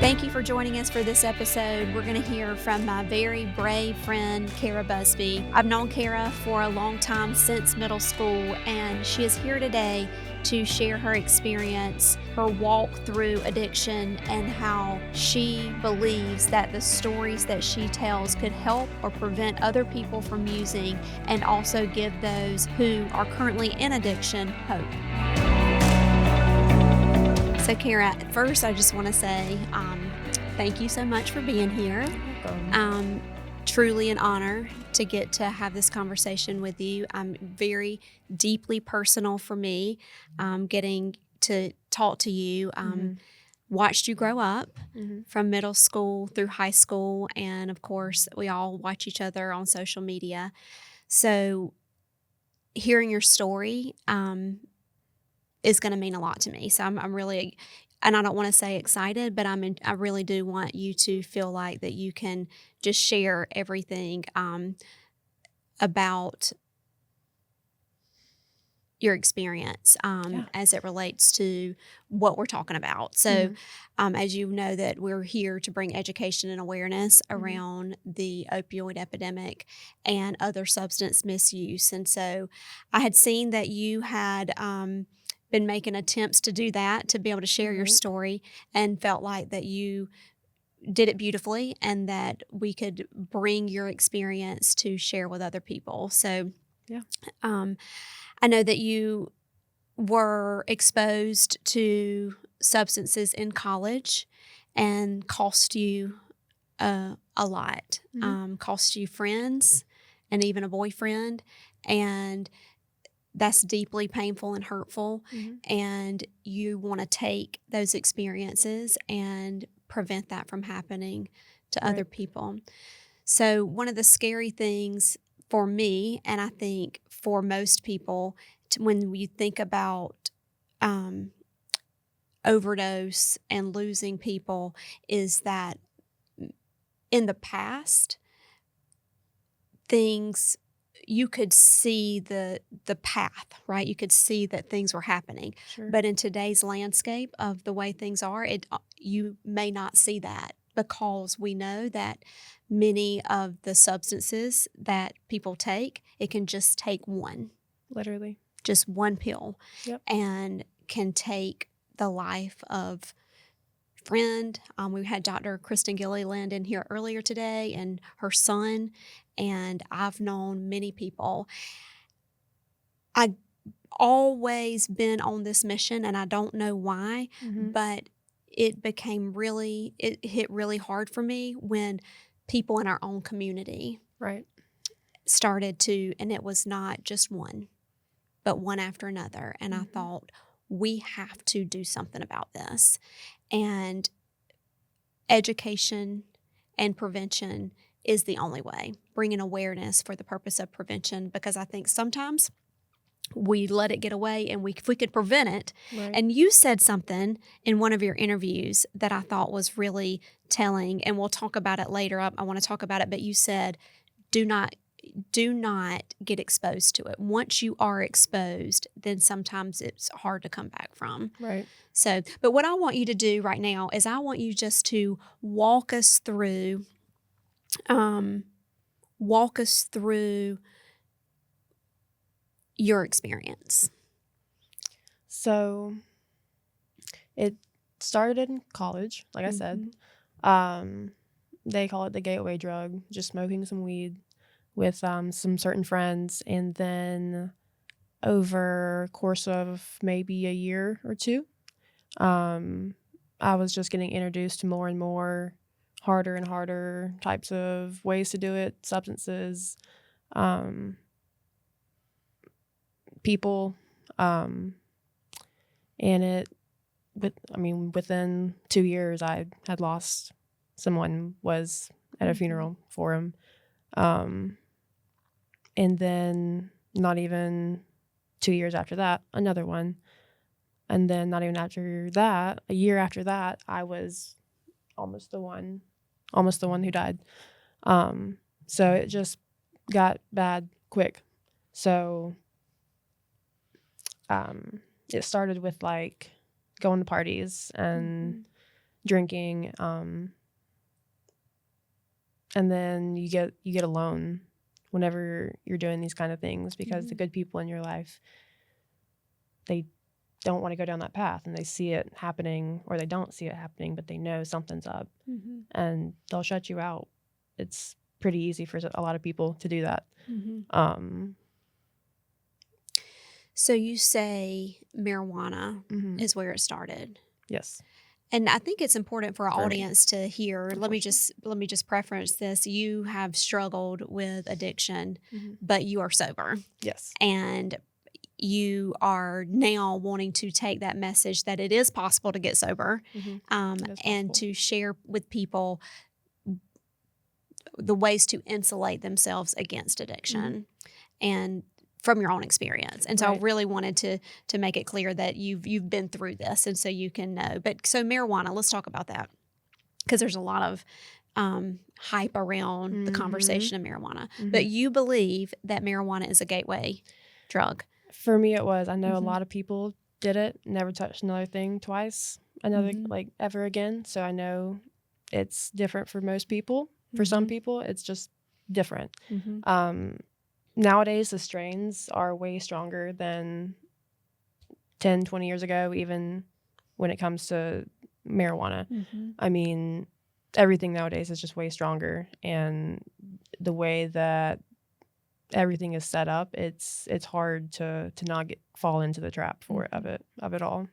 Thank you for joining us for this episode. We're going to hear from my very brave friend, Kara Busby. I've known Kara for a long time, since middle school, and she is here today to share her experience, her walk through addiction, and how she believes that the stories that she tells could help or prevent other people from using, and also give those who are currently in addiction hope. So, Kara, first I just want to say thank you so much for being here. Truly an honor to get to have this conversation with you. Very deeply personal for me, getting to talk to you. Watched you grow up from middle school through high school, and of course, we all watch each other on social media. So, hearing your story is going to mean a lot to me. So I'm really, and I don't want to say excited, but I really do want you to feel like that you can just share everything about your experience as it relates to what we're talking about. So as you know, that we're here to bring education and awareness around the opioid epidemic and other substance misuse. And so I had seen that you had been making attempts to do that, to be able to share your story, and felt like that you did it beautifully and that we could bring your experience to share with other people. So I know that you were exposed to substances in college and cost you a lot, cost you friends and even a boyfriend, and that's deeply painful and hurtful, and you want to take those experiences and prevent that from happening to other people. So one of the scary things for me, and I think for most people, when you think about overdose and losing people, is that in the past, things, you could see the path, right? You could see that things were happening. But in today's landscape of the way things are, you may not see that, because we know that many of the substances that people take, it can just take one. Literally. Just one pill. And can take the life of friend. We had Dr. Kristen Gilliland in here earlier today, and her son, and I've known many people. I've always been on this mission, and I don't know why, but it hit really hard for me when people in our own community started to, and it was not just one, but one after another. And I thought, we have to do something about this. And education and prevention is the only way, bringing awareness for the purpose of prevention, because I think sometimes we let it get away, and if we could prevent it. And you said something in one of your interviews that I thought was really telling, and we'll talk about it later. I want to talk about it, but you said, do not get exposed to it. Once you are exposed, then sometimes it's hard to come back from. So, but what I want you to do right now is I want you just to walk us through your experience. So it started in college, like I said. They call it the gateway drug, just smoking some weed with some certain friends. And then over a course of maybe a year or two, I was just getting introduced to more and more harder and harder types of ways to do it, substances, people, and within 2 years, I had lost someone, was at a funeral for him. And then not even 2 years after that, another one. And then not even after that, a year after that, I was almost the one who died. So it just got bad quick. So it started with like going to parties and drinking, and then you get alone whenever you're doing these kind of things, because the good people in your life, they don't want to go down that path, and they see it happening, or they don't see it happening, but they know something's up, and they'll shut you out. It's pretty easy for a lot of people to do that. So you say marijuana is where it started. Yes. And I think it's important for our audience to hear. Let me just preference this. You have struggled with addiction, but you are sober. Yes. And you are now wanting to take that message that it is possible to get sober, and to share with people the ways to insulate themselves against addiction, and from your own experience. And so I really wanted to make it clear that you've been through this, and so you can know. But so marijuana, let's talk about that, because there's a lot of hype around the conversation of marijuana. But you believe that marijuana is a gateway drug. For me, it was. I know a lot of people did it, never touched another thing twice, like ever again. So I know it's different for most people. For some people, it's just different. Nowadays, the strains are way stronger than 10, 20 years ago, even when it comes to marijuana. I mean, everything nowadays is just way stronger. And the way that everything is set up, it's hard to not fall into the trap of it all.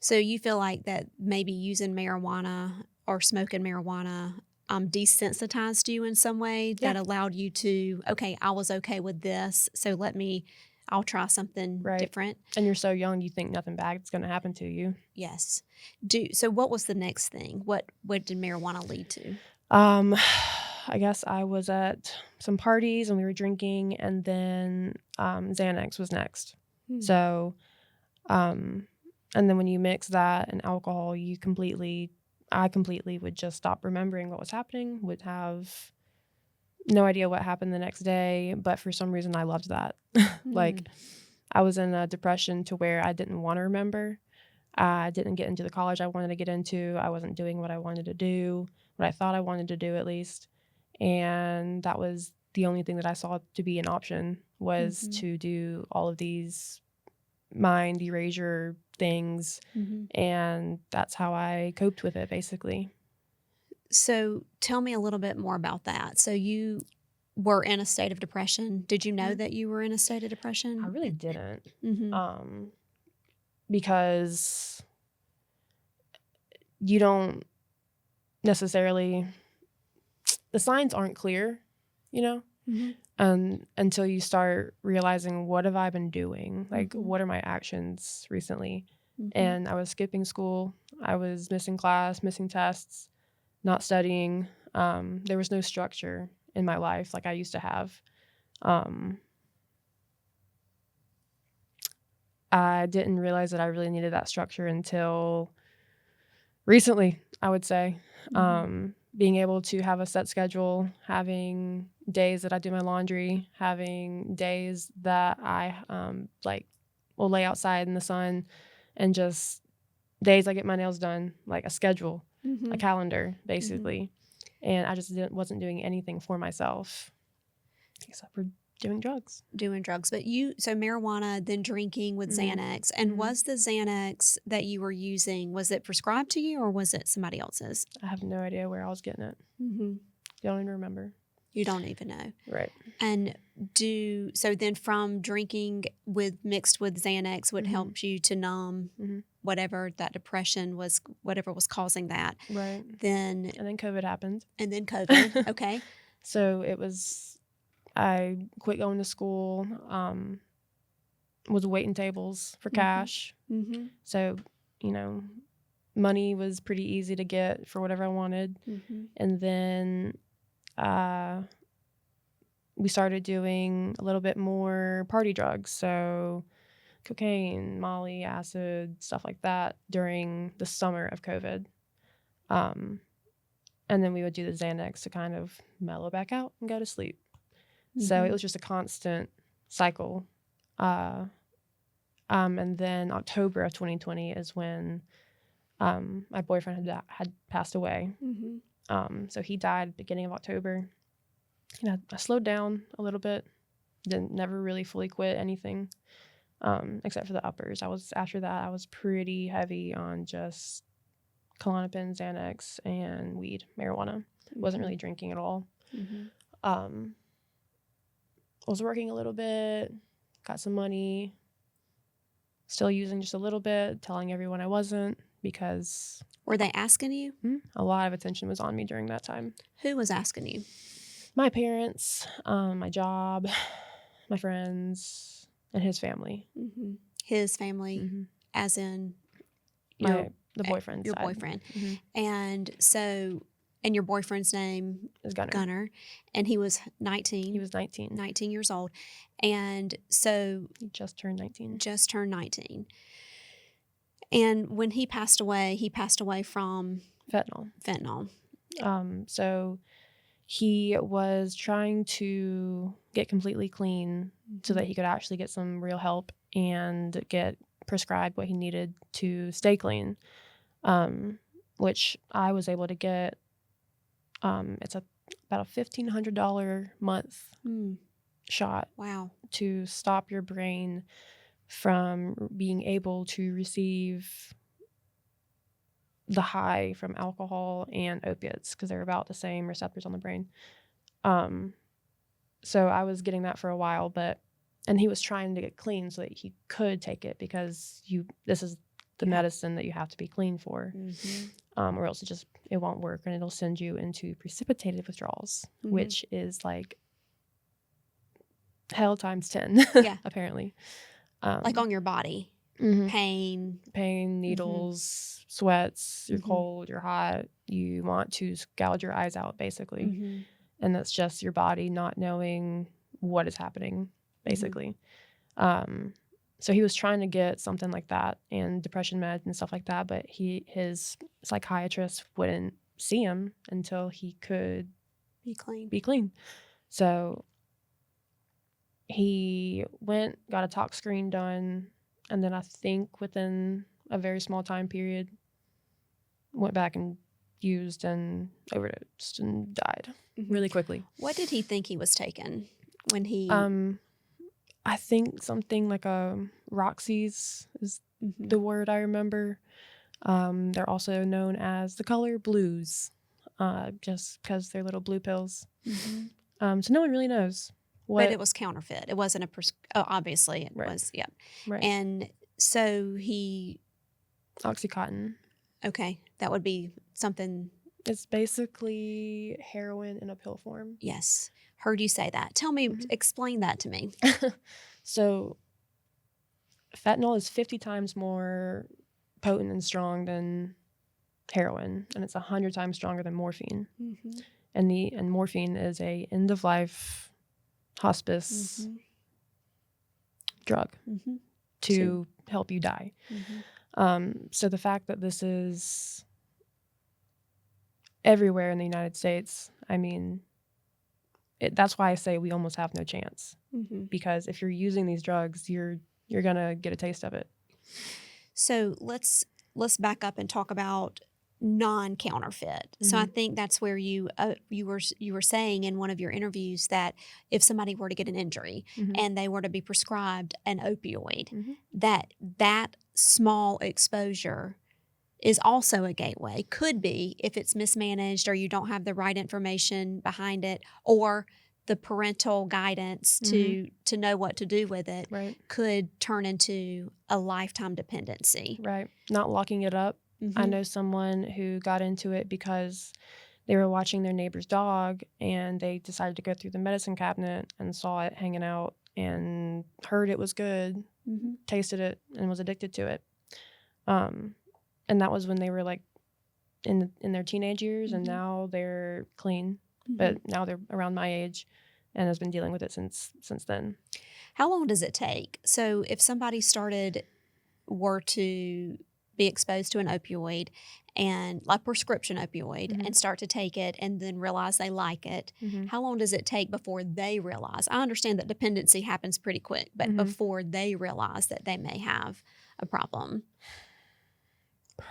So you feel like that maybe using marijuana or smoking marijuana desensitized you in some way, that allowed you to, okay, I was okay with this, so I'll try something different. And you're so young, you think nothing bad's going to happen to you. Yes. So what was the next thing? What did marijuana lead to? I guess I was at some parties and we were drinking, and then Xanax was next. So, and then when you mix that and alcohol, I completely would just stop remembering what was happening, would have no idea what happened the next day. But for some reason, I loved that. Like, I was in a depression to where I didn't want to remember. I didn't get into the college I wanted to get into. I wasn't doing what I wanted to do, what I thought I wanted to do at least. And that was the only thing that I saw to be an option, was to do all of these mind erasure things. And that's how I coped with it, basically. So tell me a little bit more about that. So you were in a state of depression. Did you know that you were in a state of depression? I really didn't. Because you don't necessarily, the signs aren't clear, and until you start realizing, what have I been doing? Like, what are my actions recently? And I was skipping school. I was missing class, missing tests, not studying. There was no structure in my life like I used to have. I didn't realize that I really needed that structure until recently, I would say. Being able to have a set schedule, having days that I do my laundry, having days that I will lay outside in the sun, and just days I get my nails done, like a schedule, a calendar, basically. And I just wasn't doing anything for myself except for doing drugs. But so marijuana, then drinking with Xanax. And was the Xanax that you were using, was it prescribed to you or was it somebody else's? I have no idea where I was getting it. Don't even remember. You don't even know. Right. And so then from drinking mixed with Xanax would help you to numb whatever that depression was, whatever was causing that. Right. And then COVID happened. Okay. So I quit going to school, was waiting tables for cash. So, money was pretty easy to get for whatever I wanted. And then we started doing a little bit more party drugs. So cocaine, Molly, acid, stuff like that during the summer of COVID. And then we would do the Xanax to kind of mellow back out and go to sleep. So it was just a constant cycle. And then October of 2020 is when My boyfriend had passed away. So he died beginning of October. And I slowed down a little bit. Never really fully quit anything, except for the uppers. After that, I was pretty heavy on just Klonopin, Xanax, and weed, marijuana. Wasn't really drinking at all. Was working a little bit, got some money, still using just a little bit, telling everyone I wasn't, because... Were they asking you? A lot of attention was on me during that time. Who was asking you? My parents, my job, my friends, and his family. His family, as in the boyfriend's your side. boyfriend. And so, and your boyfriend's name is Gunner. Gunner, and he was 19. He was 19. 19 years old. And so... He just turned 19. Just turned 19. And when he passed away from... Fentanyl. So he was trying to get completely clean so that he could actually get some real help and get prescribed what he needed to stay clean, which I was able to get. It's about a $1,500 month shot. Wow. To stop your brain from being able to receive the high from alcohol and opiates, because they're about the same receptors on the brain. So I was getting that for a while, and he was trying to get clean so that he could take it, because this is the medicine that you have to be clean for, or else it won't work, and it'll send you into precipitated withdrawals, which is like hell times 10, apparently. Like on your body. Pain, needles, sweats, you're cold, you're hot, you want to gouge your eyes out, basically. And that's just your body not knowing what is happening, basically. So he was trying to get something like that and depression meds and stuff like that, but his psychiatrist wouldn't see him until he could be clean. So he got a tox screen done, and then I think within a very small time period, went back and used and overdosed and died really quickly. What did he think he was taking when he... I think something like Roxy's is the word I remember. They're also known as the color blues, just because they're little blue pills. So no one really knows. But it was counterfeit. It wasn't obviously it was, Right. And so Oxycontin. Okay. That would be something... It's basically heroin in a pill form. Yes. Heard you say that. Tell me, explain that to me. So fentanyl is 50 times more potent and strong than heroin, and it's 100 times stronger than morphine. And morphine is a end-of-life hospice drug to help you die. So the fact that this is everywhere in the United States, I mean, that's why I say we almost have no chance. Because if you're using these drugs, you're gonna get a taste of it. So let's back up and talk about non-counterfeit. So I think that's where you were saying in one of your interviews that if somebody were to get an injury and they were to be prescribed an opioid, that small exposure is also a gateway. Could be if it's mismanaged or you don't have the right information behind it, or the parental guidance to know what to do with it could turn into a lifetime dependency. Right. Not locking it up. I know someone who got into it because they were watching their neighbor's dog and they decided to go through the medicine cabinet and saw it hanging out and heard it was good, tasted it, and was addicted to it. And that was when they were like in their teenage years, and now they're clean, but now they're around my age and has been dealing with it since then. How long does it take? So if somebody were to be exposed to an opioid, and like prescription opioid, and start to take it and then realize they like it, how long does it take before they realize? I understand that dependency happens pretty quick, but before they realize that they may have a problem?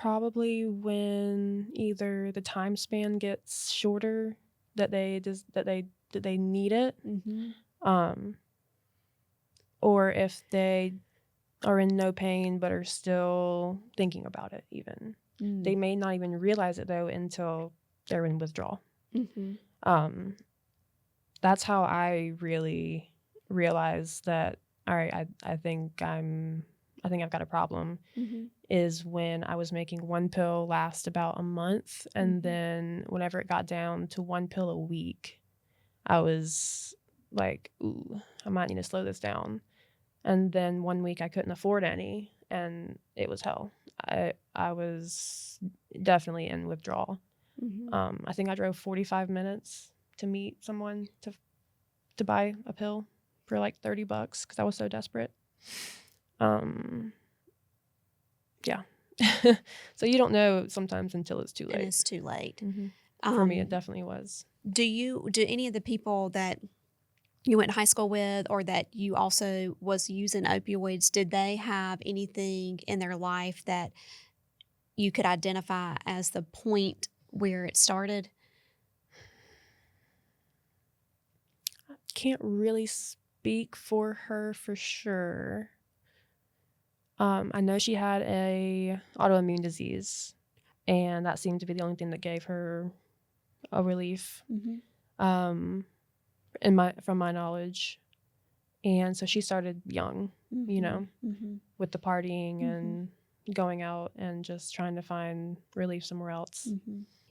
probably when either the time span gets shorter that they need it, or if they are in no pain but are still thinking about it. Even they may not even realize it though until they're in withdrawal. That's how I really realized that, all right, I think I've got a problem, is when I was making one pill last about a month, and then whenever it got down to one pill a week, I was like, ooh, I might need to slow this down. And then one week I couldn't afford any, and it was hell. I was definitely in withdrawal. I think I drove 45 minutes to meet someone to buy a pill for like $30 because I was so desperate. Yeah. So you don't know sometimes until it's too late. And it's too late. For me, it definitely was. Do any of the people that you went to high school with, or that you also was using opioids, did they have anything in their life that you could identify as the point where it started? I can't really speak for her for sure. I know she had a autoimmune disease, and that seemed to be the only thing that gave her a relief. From my knowledge. And so she started young, with the partying and going out and just trying to find relief somewhere else.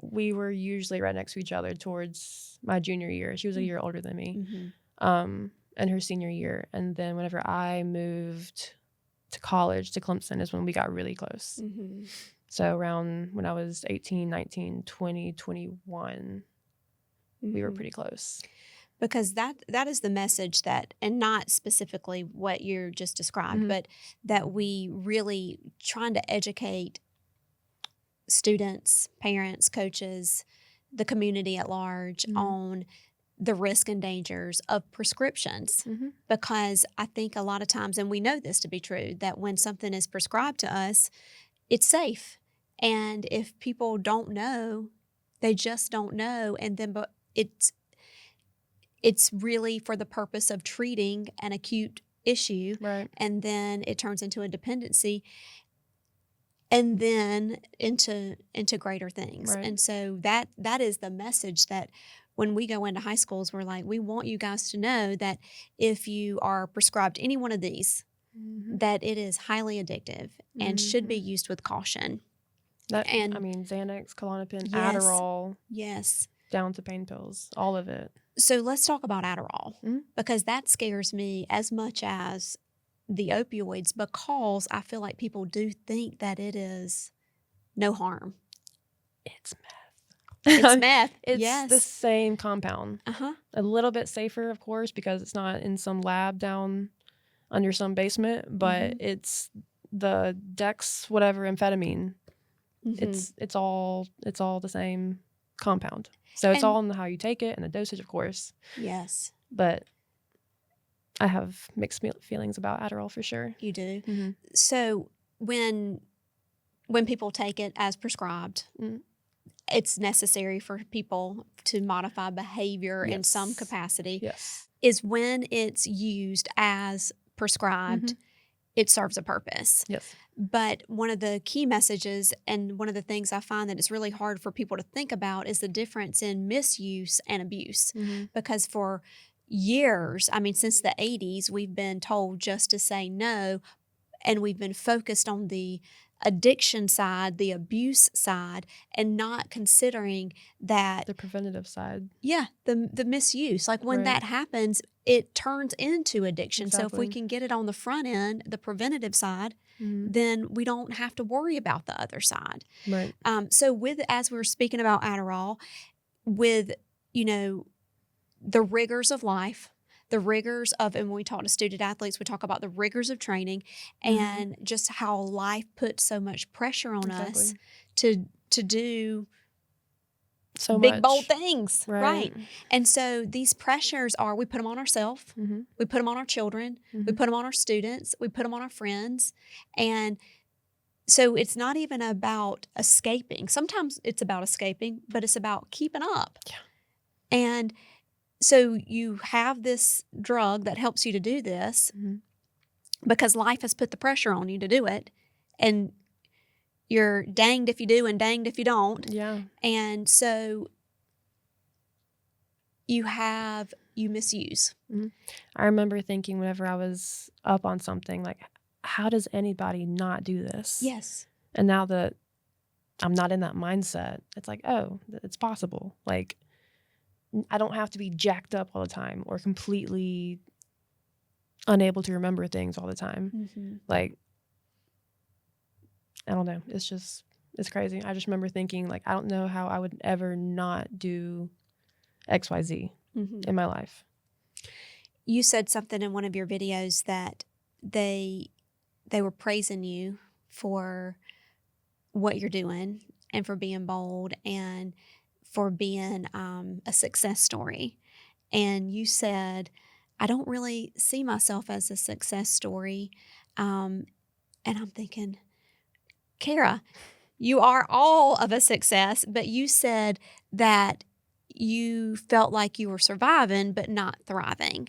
We were usually right next to each other towards my junior year. She was a year older than me, and her senior year. And then whenever I moved to college, to Clemson, is when we got really close. So around when I was 18, 19, 20, 21, we were pretty close. Because that is the message that, and not specifically what you just described, but that we really trying to educate students, parents, coaches, the community at large on the risk and dangers of prescriptions. Because I think a lot of times, and we know this to be true, that when something is prescribed to us, it's safe. And if people don't know, they just don't know. And then, but it's really for the purpose of treating an acute issue. Right. And then it turns into a dependency, and then into greater things. Right. And so that is the message that when we go into high schools, we're like, we want you guys to know that if you are prescribed any one of these, that it is highly addictive and should be used with caution. Xanax, Klonopin, Yes. Adderall. Yes. Down to pain pills, all of it. So let's talk about Adderall, because that scares me as much as the opioids, because I feel like people do think that it is no harm. It's meth. It's meth. It's the same compound. A little bit safer, of course, because it's not in some lab down under some basement, but it's the Dex whatever amphetamine. It's all the same compound. So it's all in how you take it and the dosage, of course. Yes. But I have mixed feelings about Adderall for sure. You do. So when people take it as prescribed, it's necessary for people to modify behavior in some capacity. Yes. Is when it's used as prescribed, it serves a purpose. Yes. But one of the key messages, and one of the things I find that it's really hard for people to think about, is the difference in misuse and abuse. Because for years, since the 80s, we've been told just to say no, and we've been focused on the addiction side, the abuse side, and not considering that the preventative side. Yeah, the misuse. Like when that happens, it turns into addiction. Exactly. So if we can get it on the front end, the preventative side, then we don't have to worry about the other side. Right. So as we were speaking about Adderall, with the rigors of life, the rigors of, and when we talk to student athletes, we talk about the rigors of training and just how life puts so much pressure on us to do so big, much. bold things. Right. And so these pressures we put them on ourselves, we put them on our children, we put them on our students, we put them on our friends. And So it's not even about escaping. Sometimes it's about escaping, but it's about keeping up. Yeah. And so you have this drug that helps you to do this because life has put the pressure on you to do it. And you're danged if you do and danged if you don't. Yeah. And so you misuse. I remember thinking whenever I was up on something, like, how does anybody not do this? Yes. And now that I'm not in that mindset, it's like, oh, it's possible. Like, I don't have to be jacked up all the time or completely unable to remember things all the time. Like, I don't know. It's crazy. I just remember thinking, like, I don't know how I would ever not do XYZ in my life. You said something in one of your videos that they were praising you for what you're doing and for being bold and for being a success story. And you said, I don't really see myself as a success story. And I'm thinking, Kara, you are all of a success, but you said that you felt like you were surviving but not thriving.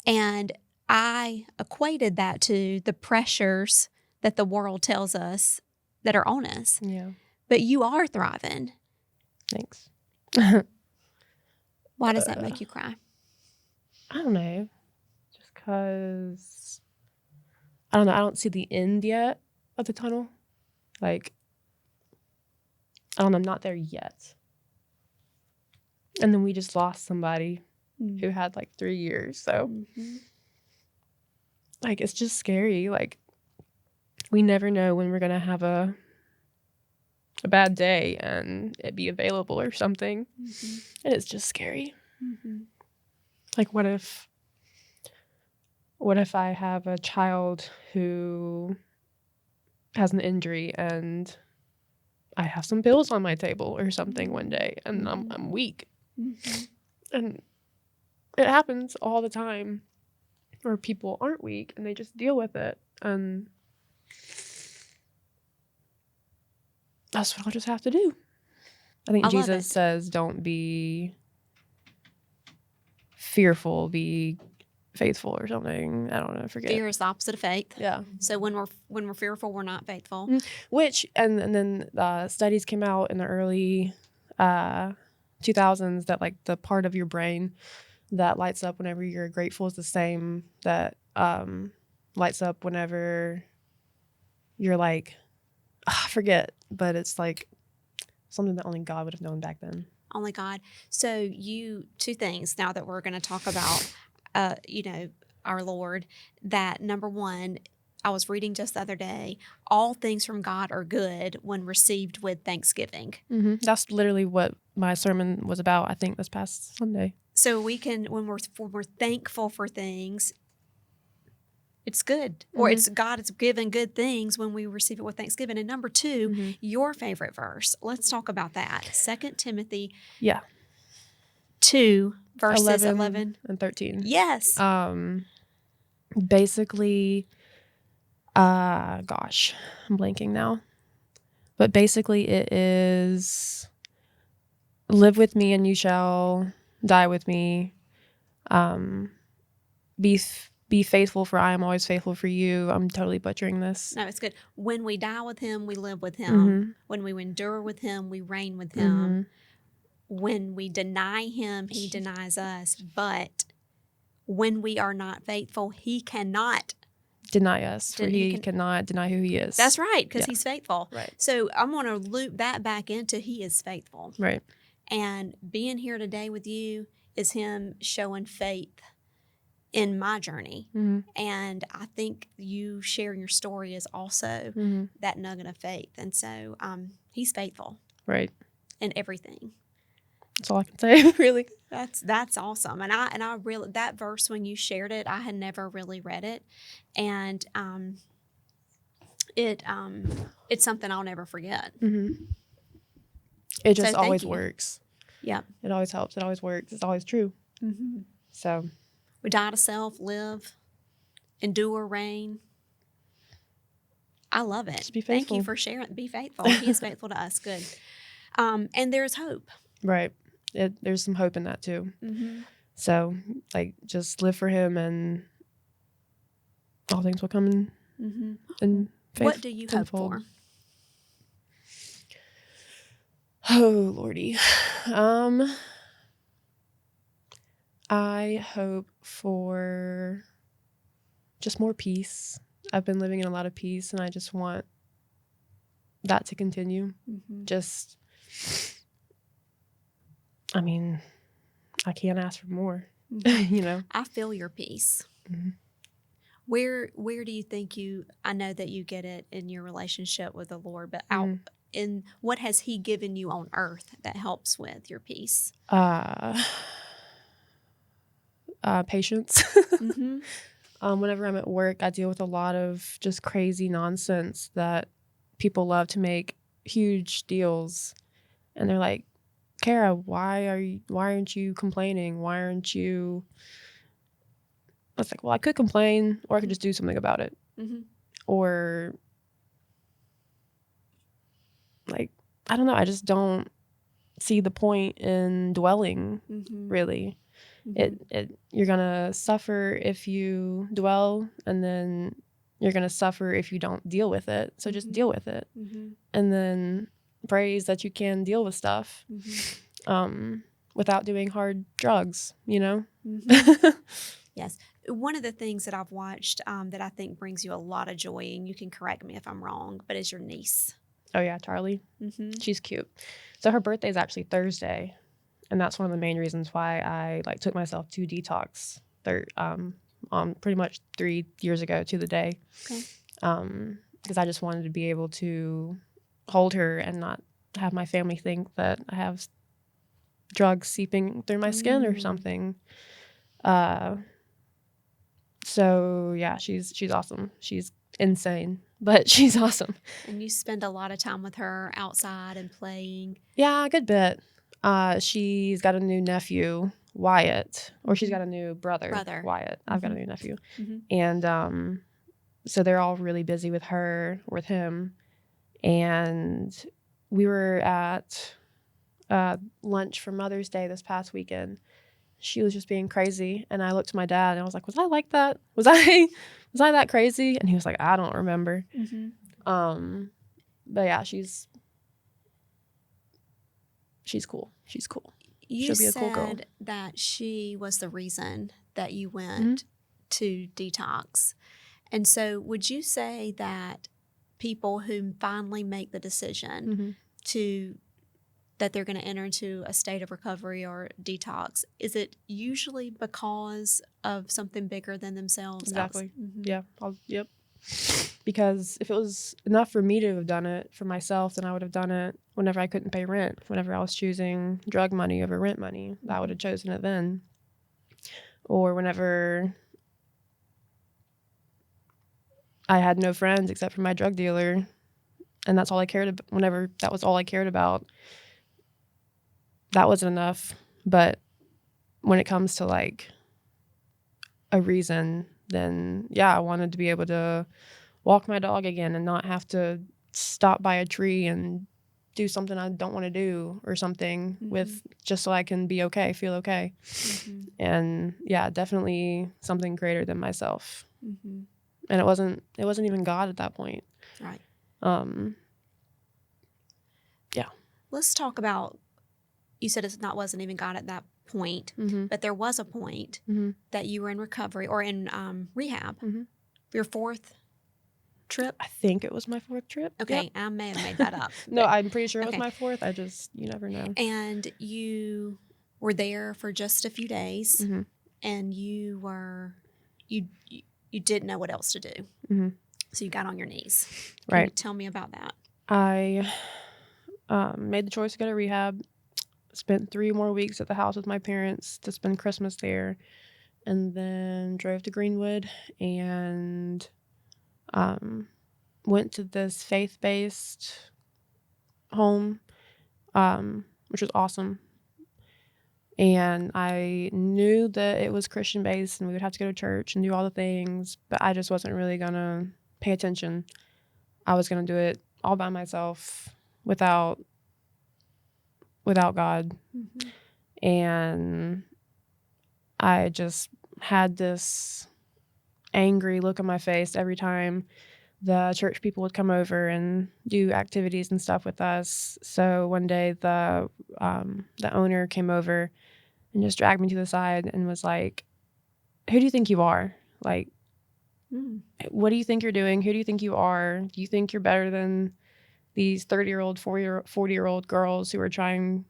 And I equated that to the pressures that the world tells us that are on us. Yeah. But you are thriving. Thanks. Why does that make you cry? I don't know. Just because, I don't know. I don't see the end yet of the tunnel. Like, I don't know. I'm not there yet. And then we just lost somebody who had like 3 years. So, like, it's just scary. Like, we never know when we're going to have a bad day and it be available or something. And it's just scary. Like, what if I have a child who has an injury and I have some bills on my table or something one day and I'm weak. And it happens all the time where people aren't weak and they just deal with it. And that's what I'll just have to do. I think Jesus says, don't be fearful, be faithful or something. I don't know, I forget. Fear is the opposite of faith. Yeah. So when we're fearful, we're not faithful. Which, and then studies came out in the early 2000s that, like, the part of your brain that lights up whenever you're grateful is the same that lights up whenever you're like, I forget, but it's like something that only God would have known back then. Only God. So two things now that we're going to talk about, our Lord, that number one, I was reading just the other day, all things from God are good when received with thanksgiving. That's literally what my sermon was about, I think, this past Sunday. So we can, when we're thankful for things, it's good. Or it's God is giving good things when we receive it with thanksgiving. And number two, your favorite verse. Let's talk about that. 2 Timothy 2, verses 11 and 13. Yes. Basically, gosh, I'm blanking now. But basically it is, live with me and you shall die with me. Be faithful, for I am always faithful for you. I'm totally butchering this. No, it's good. When we die with him, we live with him. When we endure with him, we reign with him. When we deny him, he denies us. But when we are not faithful, he cannot deny us, for he cannot deny who he is. That's right, because he's faithful. Right. So I'm going to loop that back into he is faithful. Right. And being here today with you is him showing faith in my journey. And I think you sharing your story is also that nugget of faith. And so he's faithful. Right. In everything. That's all I can say, really. That's awesome. And I really, that verse, when you shared it, I had never really read it. And it's something I'll never forget. It just always works. Yeah. It always helps. It always works. It's always true. So we die to self, live, endure, reign. I love it. Just be Thank you faithful. for sharing. Be faithful. He is faithful to us. Good. And there's hope. Right. There's some hope in that too. Mm-hmm. So, like, just live for him, and all things will come in faith. What do you hope tenfold. for? Oh, Lordy. I hope for just more peace. I've been living in a lot of peace, and I just want that to continue. Mm-hmm. Just, I mean, I can't ask for more, you know? I feel your peace. Mm-hmm. Where do you think I know that you get it in your relationship with the Lord, but out in what has he given you on earth that helps with your peace? Patience. Mm-hmm. Whenever I'm at work, I deal with a lot of just crazy nonsense that people love to make huge deals. And they're like, Kara, why aren't you complaining? Why aren't you? I was like, well, I could complain, or I could just do something about it. Mm-hmm. Or, like, I don't know. I just don't see the point in dwelling, really. Mm-hmm. You're going to suffer if you dwell, and then you're going to suffer if you don't deal with it. So just deal with it. Mm-hmm. And then praise that you can deal with stuff without doing hard drugs, you know? Mm-hmm. Yes. One of the things that I've watched that I think brings you a lot of joy, and you can correct me if I'm wrong, but is your niece. Oh, yeah, Charlie. Mm-hmm. She's cute. So her birthday is actually Thursday, and that's one of the main reasons why I took myself to detox pretty much 3 years ago to the day. Okay. Because I just wanted to be able to hold her and not have my family think that I have drugs seeping through my skin or something. So yeah, she's awesome. She's insane, but she's awesome. And you spend a lot of time with her outside and playing. Yeah, a good bit. She's got a new nephew, Wyatt, or she's got a new brother. Wyatt. I've got a new nephew. Mm-hmm. And so they're all really busy with him. And we were at lunch for Mother's Day this past weekend. She was just being crazy, and I looked to my dad and I was like, was I like that? Was I that crazy? And he was like, I don't remember. Mm-hmm. But yeah, she's cool. She's cool. She'll be a cool girl. You said that she was the reason that you went to detox. And so would you say that people who finally make the decision that they're going to enter into a state of recovery or detox, is it usually because of something bigger than themselves? Exactly. Yeah. Yep. Because if it was enough for me to have done it for myself, then I would have done it whenever I couldn't pay rent, whenever I was choosing drug money over rent money. I would have chosen it then. Or whenever I had no friends except for my drug dealer, and that's all I cared about. Whenever that was all I cared about, that wasn't enough. But when it comes to like a reason, then yeah, I wanted to be able to walk my dog again and not have to stop by a tree and do something I don't want to do or something with just so I can be okay, feel okay. And yeah, definitely something greater than myself. And it wasn't even God at that point. Right. Yeah. Let's talk about, you said it wasn't even God at that point, but there was a point that you were in recovery or in rehab. Your fourth trip? I think it was my fourth trip. Okay, yep. I may have made that up. No, I'm pretty sure it was my fourth. You never know. And you were there for just a few days, and you didn't know what else to do. So you got on your knees. Can you tell me about that? I made the choice to go to rehab. Spent 3 more weeks at the house with my parents to spend Christmas there, and then drove to Greenwood and went to this faith-based home, which was awesome. And I knew that it was Christian-based and we would have to go to church and do all the things, but I just wasn't really gonna pay attention. I was going to do it all by myself without God. Mm-hmm. And I just had this angry look on my face every time the church people would come over and do activities and stuff with us. So one day the owner came over and just dragged me to the side and was like, "Who do you think you are? Like, what do you think you're doing? Who do you think you are? Do you think you're better than these 30-year-old, 40-year-old girls who are trying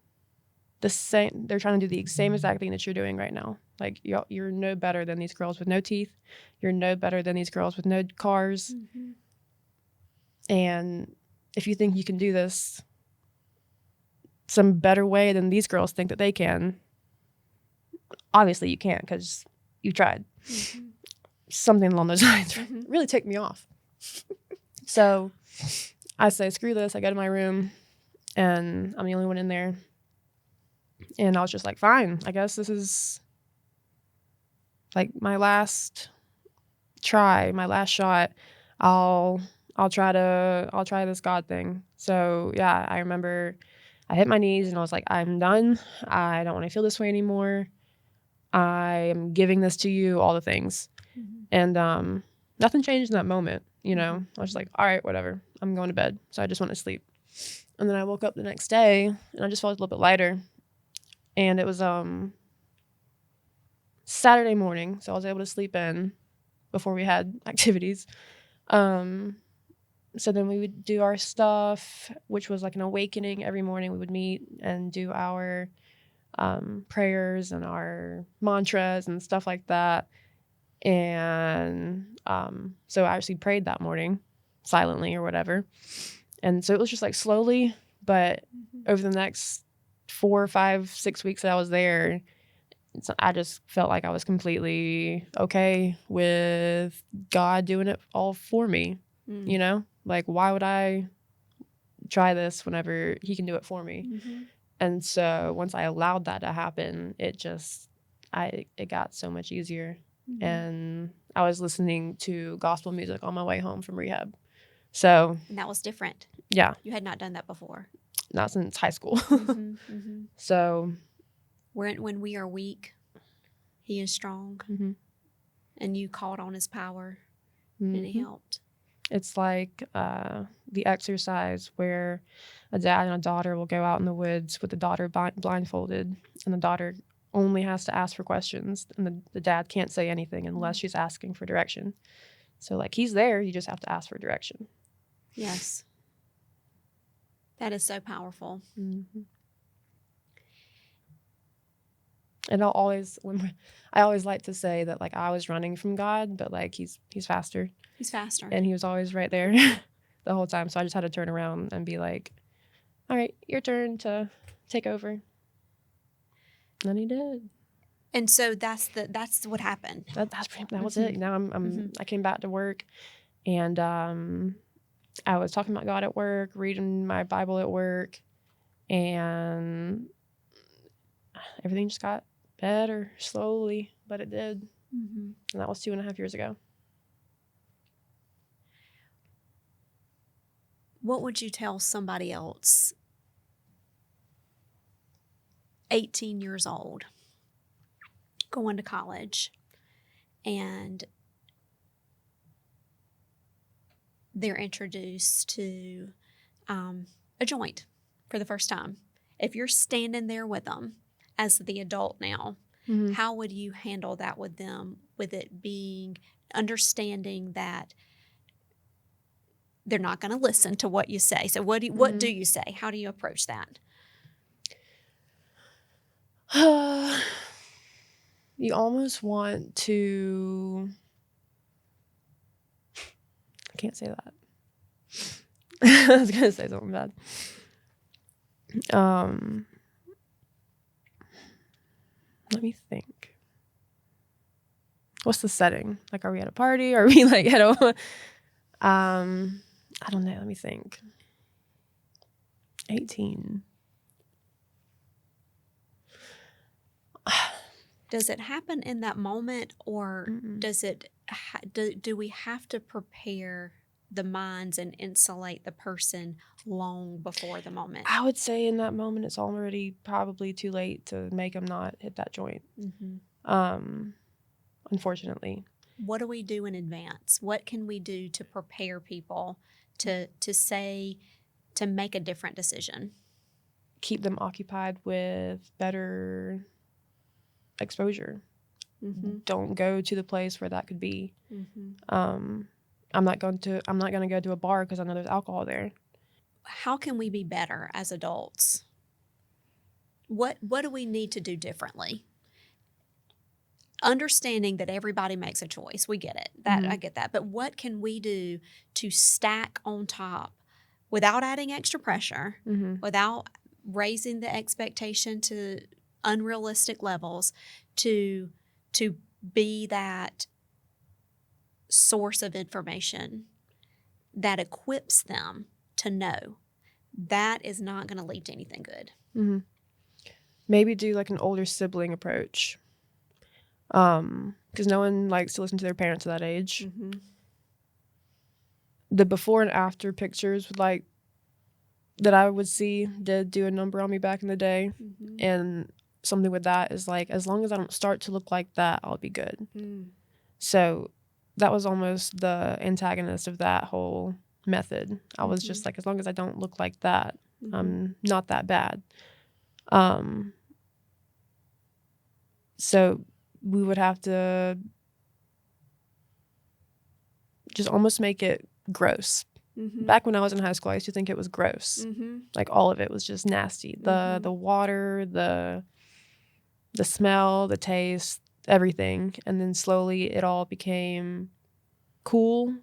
the same? They're trying to do the same exact thing that you're doing right now. Like, you're no better than these girls with no teeth. You're no better than these girls with no cars. Mm-hmm. And if you think you can do this some better way than these girls think that they can, obviously you can't because you tried." Mm-hmm. Something along those lines. Mm-hmm. Really ticked me off. So I say, screw this. I go to my room and I'm the only one in there. And I was just like, fine, I guess this is like my last try, my last shot. I'll try this God thing. So yeah, I remember I hit my knees and I was like, I'm done. I don't want to feel this way anymore. I am giving this to you, all the things. Mm-hmm. And nothing changed in that moment, you know. I was just like, all right, whatever. I'm going to bed. So I just went to sleep. And then I woke up the next day and I just felt a little bit lighter. And it was Saturday morning, so I was able to sleep in before we had activities. So then we would do our stuff, which was like an awakening. Every morning we would meet and do our prayers and our mantras and stuff like that. And so I actually prayed that morning silently or whatever. And so it was just like slowly, but over the next 4, 5, 6 weeks that I was there, I just felt like I was completely okay with God doing it all for me. You know, like, why would I try this whenever he can do it for me? Mm-hmm. And so once I allowed that to happen, it got so much easier. Mm-hmm. And I was listening to gospel music on my way home from rehab. So, and that was different. Yeah. You had not done that before. Not since high school. Mm-hmm. Mm-hmm. So, when we are weak, he is strong. Mm-hmm. And you called on his power, Mm-hmm. and it helped. It's like the exercise where a dad and a daughter will go out in the woods with the daughter blindfolded, and the daughter only has to ask for questions, and the dad can't say anything unless she's asking for direction. So, like, he's there, you just have to ask for direction. Yes. That is so powerful. Mm-hmm. And I always like to say that, like, I was running from God, but like he's faster. He's faster. And he was always right there the whole time. So I just had to turn around and be like, all right, your turn to take over. And then he did. And so that's what happened. That was it. Now I came back to work, and I was talking about God at work, reading my Bible at work, and everything just got better slowly, but it did. Mm-hmm. And that was 2.5 years ago. What would you tell somebody else, 18 years old, going to college, and they're introduced to a joint for the first time? If you're standing there with them as the adult now, Mm-hmm. how would you handle that with them, with it being understanding that they're not going to listen to what you say? So what do you say? How do you approach that? You almost want to... I can't say that. I was going to say something bad. Let me think. What's the setting? Like, are we at a party? Are we like at a... I don't know. Let me think. 18. Does it happen in that moment, or does it? Do we have to prepare the minds and insulate the person long before the moment? I would say in that moment, it's already probably too late to make them not hit that joint. Unfortunately. What do we do in advance? What can we do to prepare people to make a different decision? Keep them occupied with better exposure. Don't go to the place where that could be. I'm not going to go to a bar because I know there's alcohol there. How can we be better as adults? What do we need to do differently? Understanding that everybody makes a choice. We get it. I get that. But what can we do to stack on top without adding extra pressure, without raising the expectation to unrealistic levels, to be that source of information that equips them to know that is not going to lead to anything good? Maybe do like an older sibling approach. Because no one likes to listen to their parents at that age. The before and after pictures like that I would see did do a number on me back in the day. And something with that is like, as long as I don't start to look like that, I'll be good. So that was almost the antagonist of that whole method. I was just like, as long as I don't look like that, I'm not that bad. So we would have to just almost make it gross. Back when I was in high school, I used to think it was gross. Like all of it was just nasty. The water, the smell, the taste, everything. And then slowly it all became cool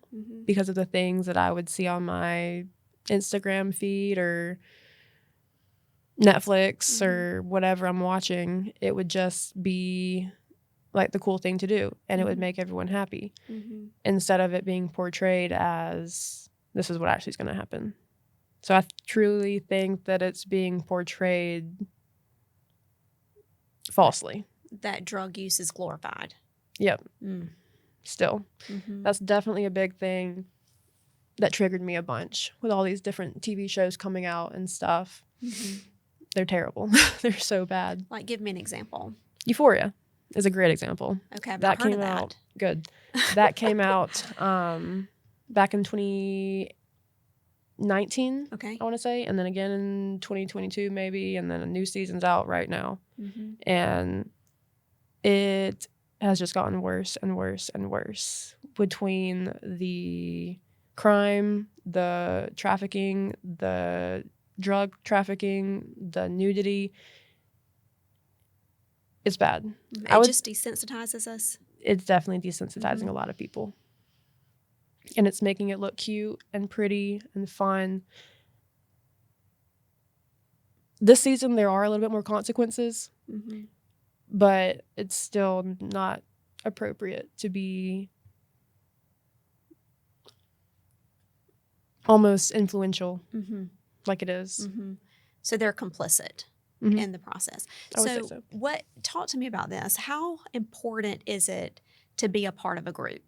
because of the things that I would see on my Instagram feed or Netflix or whatever I'm watching. It would just be like the cool thing to do, and it would make everyone happy instead of it being portrayed as this is what actually is going to happen. So I truly think that it's being portrayed falsely. That drug use is glorified. Yep. Still. That's definitely a big thing that triggered me a bunch with all these different TV shows coming out and stuff. They're terrible. They're so bad. Like, give me an example. Euphoria is a great example. Okay, I've that not heard came of that. out good. That came out back in 2019. Okay. I want to say, and then again in 2022 maybe, and then a new season's out right now, and it has just gotten worse and worse and worse between the crime, the trafficking, the drug trafficking, the nudity. It's bad. It just desensitizes us. It's definitely desensitizing a lot of people. And it's making it look cute and pretty and fun. This season, there are a little bit more consequences, but it's still not appropriate to be almost influential like it is. So they're complicit in the process. I would say so. Talk to me about this. How important is it to be a part of a group?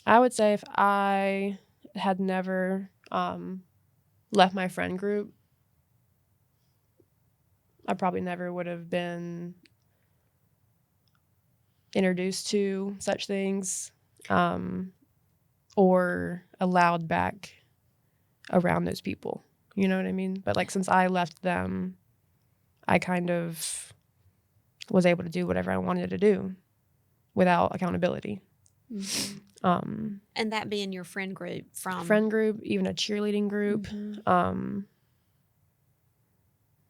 I would say if I had never left my friend group, I probably never would have been introduced to such things or allowed back around those people. You know what I mean? But like since I left them, I kind of was able to do whatever I wanted to do without accountability. And that being your friend group even a cheerleading group,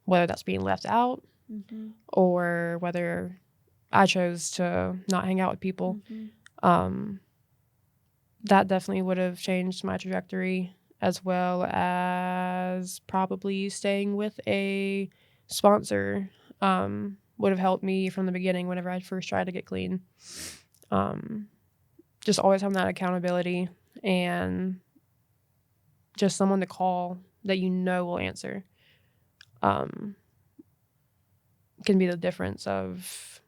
whether that's being left out or whether I chose to not hang out with people, that definitely would have changed my trajectory, as well as probably staying with a sponsor would have helped me from the beginning whenever I first tried to get clean. Just always having that accountability and just someone to call that you know will answer can be the difference of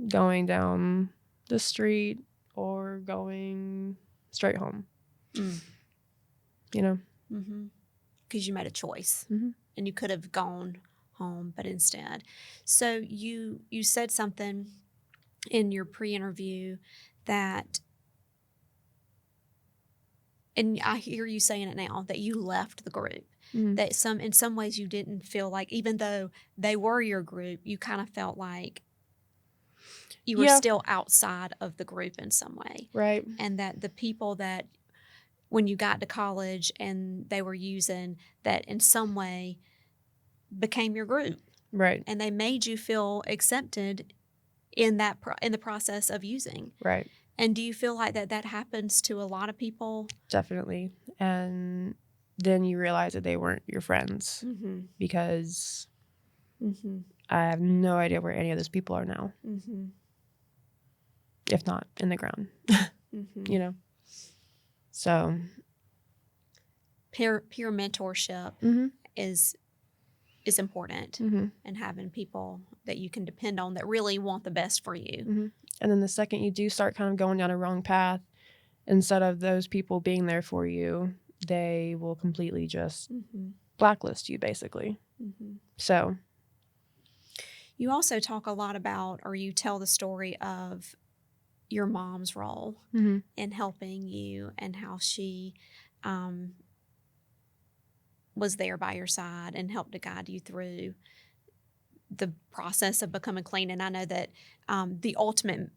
going down the street or going straight home. You know? Because you made a choice. Mm-hmm. And you could have gone home, but instead. So you said something in your pre-interview that, and I hear you saying it now, that you left the group. Mm-hmm. That in some ways you didn't feel like, even though they were your group, you kind of felt like you were still outside of the group in some way. Right. And that the people that, when you got to college and they were using, that in some way became your group. Right. And they made you feel accepted in that in the process of using. Right. And do you feel like that happens to a lot of people? Definitely. And then you realize that they weren't your friends because I have no idea where any of those people are now. If not in the ground, you know? So peer mentorship is important, and having people that you can depend on that really want the best for you. And then the second you do start kind of going down a wrong path, instead of those people being there for you, they will completely just blacklist you, basically. So you also talk a lot about, or you tell the story of your mom's role in helping you, and how she was there by your side and helped to guide you through the process of becoming clean. And I know that the ultimate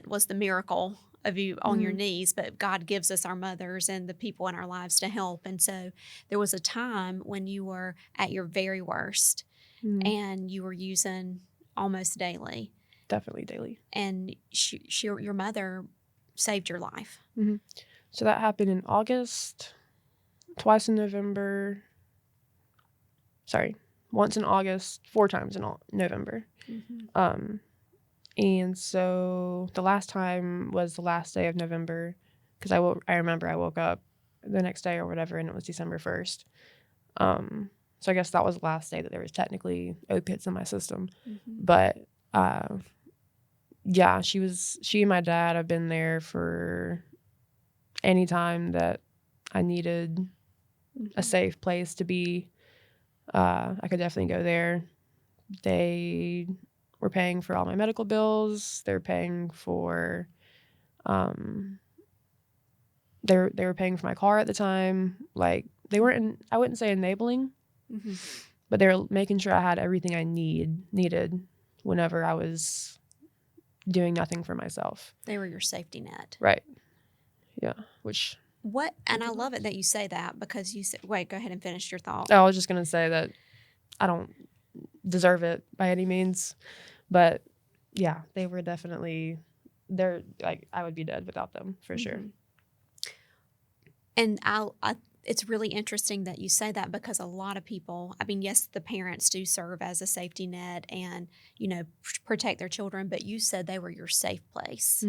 was the miracle of you on your knees, but God gives us our mothers and the people in our lives to help. And so there was a time when you were at your very worst and you were using almost daily. Definitely daily. And your mother saved your life. So that happened in August, twice in November. Sorry, once in August, 4 times in November. And so the last time was the last day of November, because I remember I woke up the next day or whatever, and it was December 1st. So I guess that was the last day that there was technically opiates in my system. But yeah, she and my dad have been there for any time that I needed a safe place to be. I could definitely go there. They were paying for all my medical bills. They're paying for, they were paying for my car at the time. Like, they weren't, I wouldn't say enabling, but they were making sure I had everything I needed whenever I was doing nothing for myself. They were your safety net. Right. Yeah. And I love it that you say that, because you said, wait, go ahead and finish your thought. I was just going to say that I don't deserve it by any means, but yeah, they were definitely, they're like, I would be dead without them for sure. And it's really interesting that you say that, because a lot of people, I mean, yes, the parents do serve as a safety net and, protect their children, but you said they were your safe place.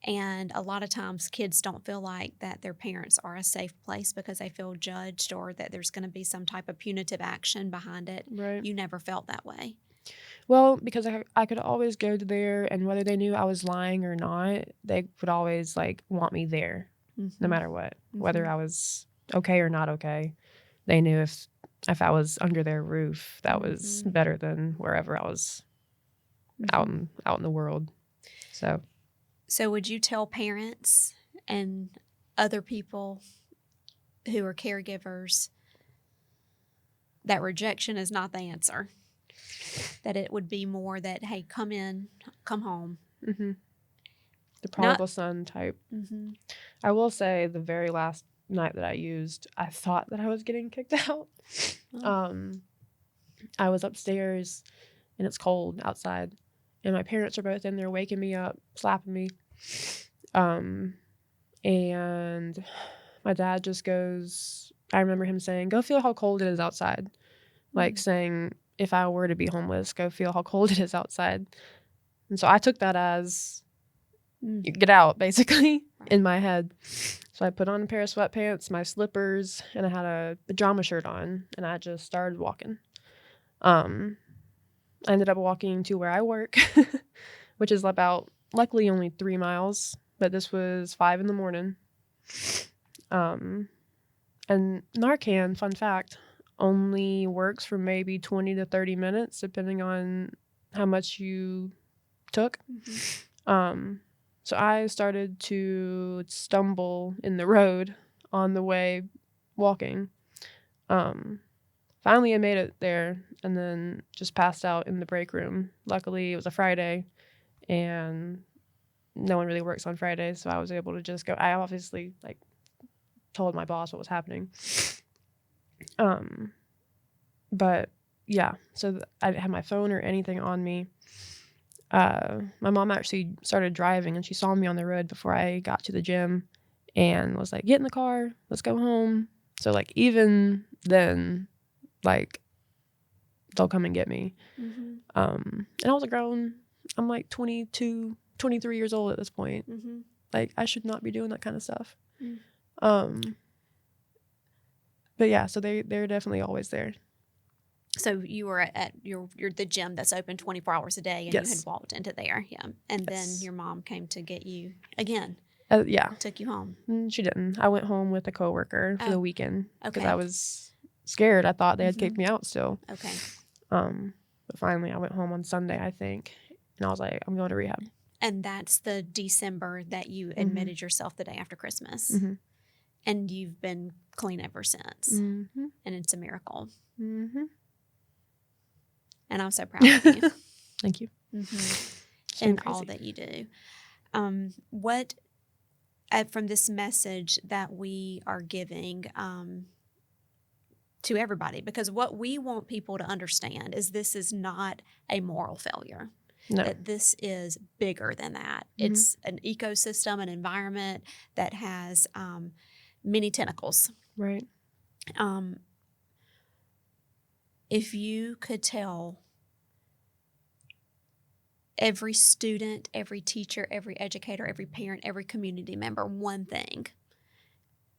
And a lot of times kids don't feel like that their parents are a safe place because they feel judged, or that there's going to be some type of punitive action behind it. Right. You never felt that way. Well, because I could always go to there, and whether they knew I was lying or not, they would always want me there, no matter what, whether I was okay or not okay. They knew if I was under their roof, that was better than wherever I was out in the world. So would you tell parents and other people who are caregivers that rejection is not the answer? That it would be more that, hey, come home. The prodigal son type. I will say the very last night that I used, I thought that I was getting kicked out. I was upstairs and it's cold outside, and my parents are both in there waking me up, slapping me. And my dad just goes, I remember him saying, go feel how cold it is outside. Like saying, if I were to be homeless, go feel how cold it is outside. And so I took that as get out, basically, in my head. So I put on a pair of sweatpants, my slippers, and I had a pajama shirt on, and I just started walking. I ended up walking to where I work, which is about, luckily, only 3 miles, but this was 5 a.m. And Narcan, fun fact, only works for maybe 20 to 30 minutes, depending on how much you took. So I started to stumble in the road on the way walking. Finally, I made it there and then just passed out in the break room. Luckily, it was a Friday and no one really works on Fridays, so I was able to just go. I obviously told my boss what was happening. But yeah, so I didn't have my phone or anything on me. My mom actually started driving and she saw me on the road before I got to the gym and was like, get in the car, let's go home. So even then, they'll come and get me. And I was I'm 22, 23 years old at this point. I should not be doing that kind of stuff. But yeah, so they're definitely always there. So you were at the gym that's open 24 hours a day, and Yes. you had walked into there, yeah. And then your mom came to get you again. Yeah. Took you home. She didn't. I went home with a coworker for the weekend because Okay. I was scared. I thought they had kicked me out still. Okay. But finally I went home on Sunday, I think, and I was like, I'm going to rehab. And that's the December that you admitted yourself the day after Christmas. And you've been clean ever since. And it's a miracle. And I'm so proud of you. Thank you. And all that you do. What, from this message that we are giving to everybody, because what we want people to understand is this is not a moral failure. No. That this is bigger than that. It's an ecosystem, an environment that has many tentacles. Right. If you could tell every student, every teacher, every educator, every parent, every community member one thing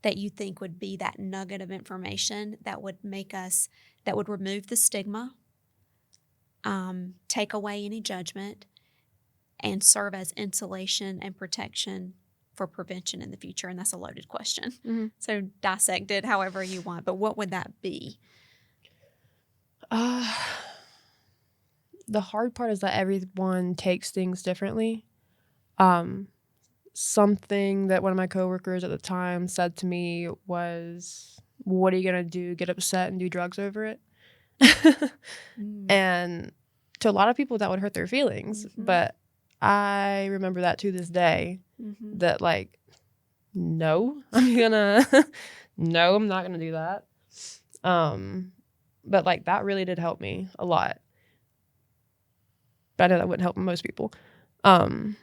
that you think would be that nugget of information that would remove the stigma, take away any judgment, and serve as insulation and protection for prevention in the future. And that's a loaded question. So dissect it however you want. But what would that be? The hard part is that everyone takes things differently. Something that one of my coworkers at the time said to me was, what are you going to do? Get upset and do drugs over it? And to a lot of people that would hurt their feelings. But I remember that to this day, that no, no, I'm not going to do that. But that really did help me a lot. But I know that wouldn't help most people. I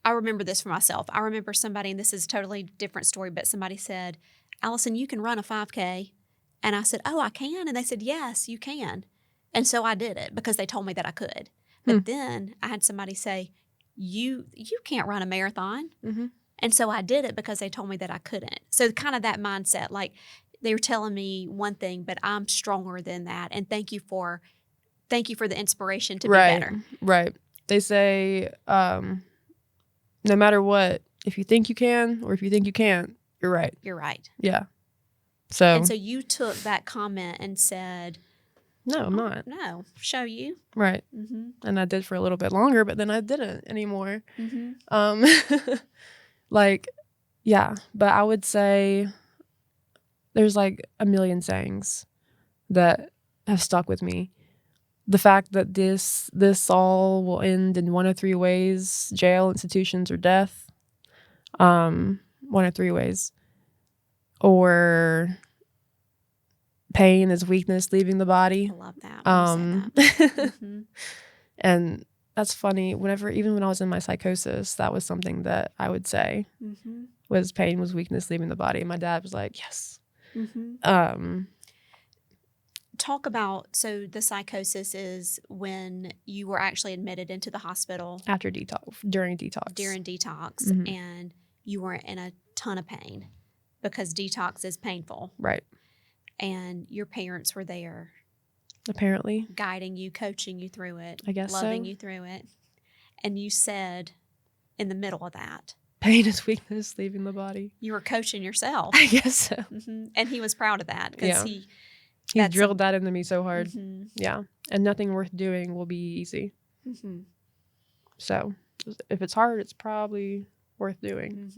remember this for myself. I remember somebody, and this is a totally different story, but somebody said, Alison, you can run a 5K. And I said, oh, I can? And they said, yes, you can. And so I did it because they told me that I could. But then I had somebody say, you can't run a marathon. And so I did it because they told me that I couldn't. So kind of that mindset, they were telling me one thing, but I'm stronger than that. And thank you for the inspiration to be better. Right. They say, no matter what, if you think you can or if you think you can't, you're right. You're right. Yeah. And so you took that comment and said, no, I'm not. No, show you. Right. And I did for a little bit longer, but then I didn't anymore. Yeah. But I would say there's a million sayings that have stuck with me. The fact that this all will end in one of three ways: jail, institutions, or death. One of three ways. Or pain is weakness leaving the body. I love that. That. And that's funny. Even when I was in my psychosis, that was something that I would say was pain was weakness leaving the body. And my dad was like, yes. Talk about, so the psychosis is when you were actually admitted into the hospital. After detox, during detox. And you were in a ton of pain because detox is painful. Right. And your parents were there. Apparently. Guiding you, coaching you through it. I guess loving you through it. And you said in the middle of that, pain is weakness leaving the body. You were coaching yourself. I guess so. And he was proud of that because he drilled that into me so hard. Yeah. And nothing worth doing will be easy. So if it's hard, it's probably worth doing.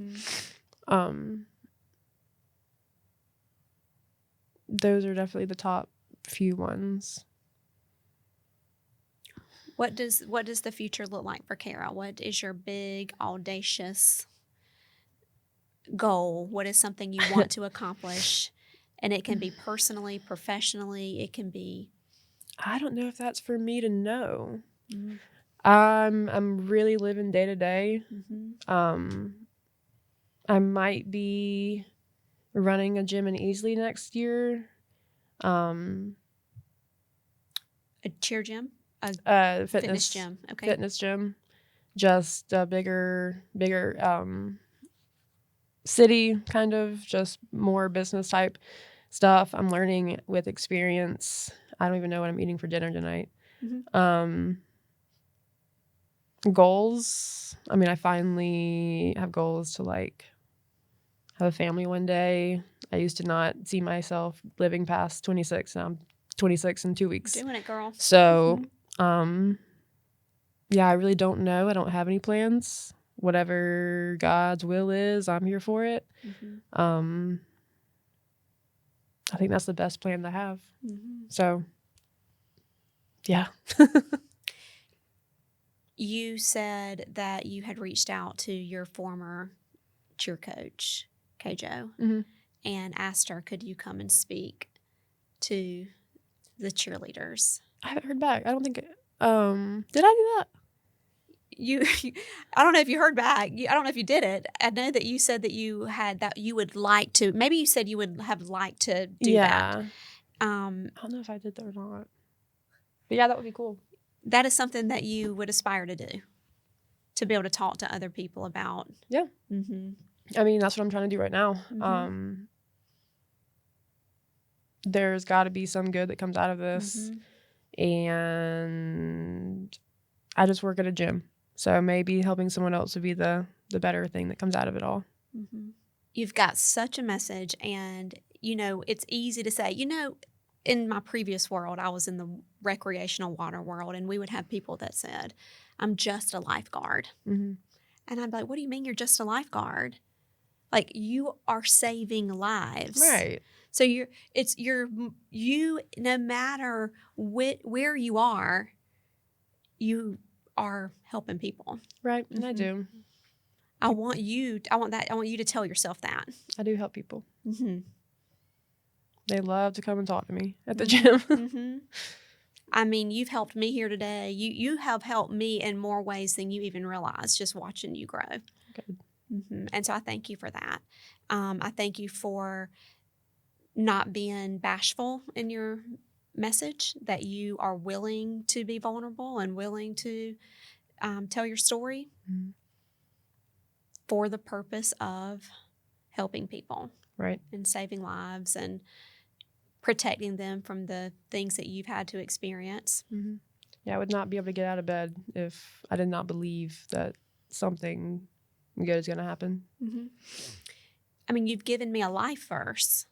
Those are definitely the top few ones. What does the future look like for Kara? What is your big, audacious goal? What is something you want to accomplish? And it can be personally, professionally. It can be. I don't know if that's for me to know. I'm really living day to day. I might be running a gym in Easley next year. A cheer gym? A fitness gym. Okay. Fitness gym. Just a bigger city, kind of, just more business type stuff. I'm learning with experience. I don't even know what I'm eating for dinner tonight. Goals. I mean, I finally have goals to like have a family one day. I used to not see myself living past 26. Now I'm 26 in 2 weeks. Doing it, girl. So, yeah, I really don't know. I don't have any plans. Whatever God's will is, I'm here for it. I think that's the best plan to have. So, yeah. You said that you had reached out to your former cheer coach, Kjo, and asked her, could you come and speak to the cheerleaders? I haven't heard back. I don't think did I do that? I don't know if you heard back. I don't know if you did it. I know that you said that you had that you would like to. Maybe you said you would have liked to do that. I don't know if I did that or not. But yeah, that would be cool. That is something that you would aspire to do, to be able to talk to other people about. Yeah. I mean, that's what I'm trying to do right now. There's got to be some good that comes out of this. And I just work at a gym. So maybe helping someone else would be the better thing that comes out of it all. You've got such a message. And, it's easy to say, in my previous world, I was in the recreational water world, and we would have people that said, I'm just a lifeguard. And I'd be like, what do you mean you're just a lifeguard? Like, you are saving lives. Right. So you no matter where you are helping people. Right. And I do. I want you to tell yourself that. I do help people. They love to come and talk to me at the gym. I mean, you've helped me here today. You have helped me in more ways than you even realize, just watching you grow. Good. And so I thank you for that. I thank you for not being bashful in your message, that you are willing to be vulnerable and willing to tell your story for the purpose of helping people. Right. And saving lives and protecting them from the things that you've had to experience. Yeah, I would not be able to get out of bed if I did not believe that something good is going to happen. I mean, you've given me a life verse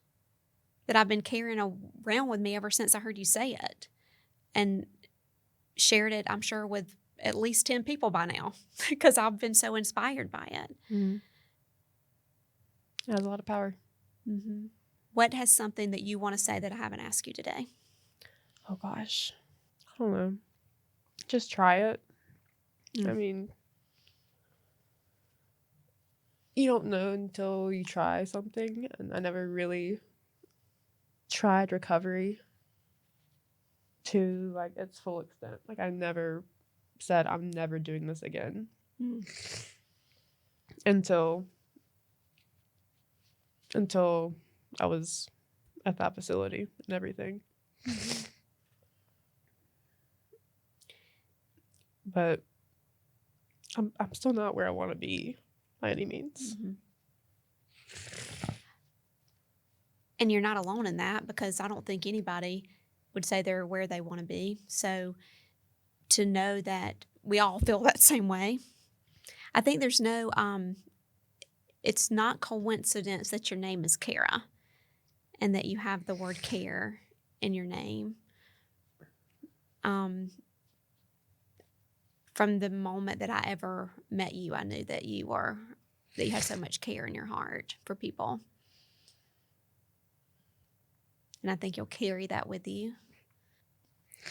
that I've been carrying around with me ever since I heard you say it, and shared it, I'm sure, with at least 10 people by now, because I've been so inspired by it. It has a lot of power. What has something that you want to say that I haven't asked you today? Oh, gosh. I don't know. Just try it. I mean, you don't know until you try something. And I never really tried recovery to like its full extent. Like, I never said I'm never doing this again until I was at that facility and everything. But I'm still not where I want to be by any means. And you're not alone in that, because I don't think anybody would say they're where they want to be. So to know that we all feel that same way. I think there's no it's not coincidence that your name is Kara and that you have the word care in your name. From the moment that I ever met you, I knew that you had so much care in your heart for people. And I think you'll carry that with you.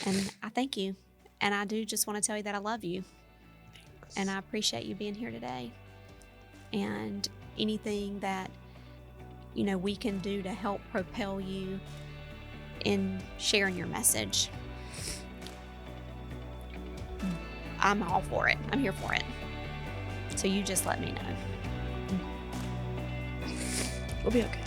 And I thank you. And I do just want to tell you that I love you. Thanks. And I appreciate you being here today. And anything that, we can do to help propel you in sharing your message, I'm all for it. I'm here for it. So you just let me know. We'll be okay.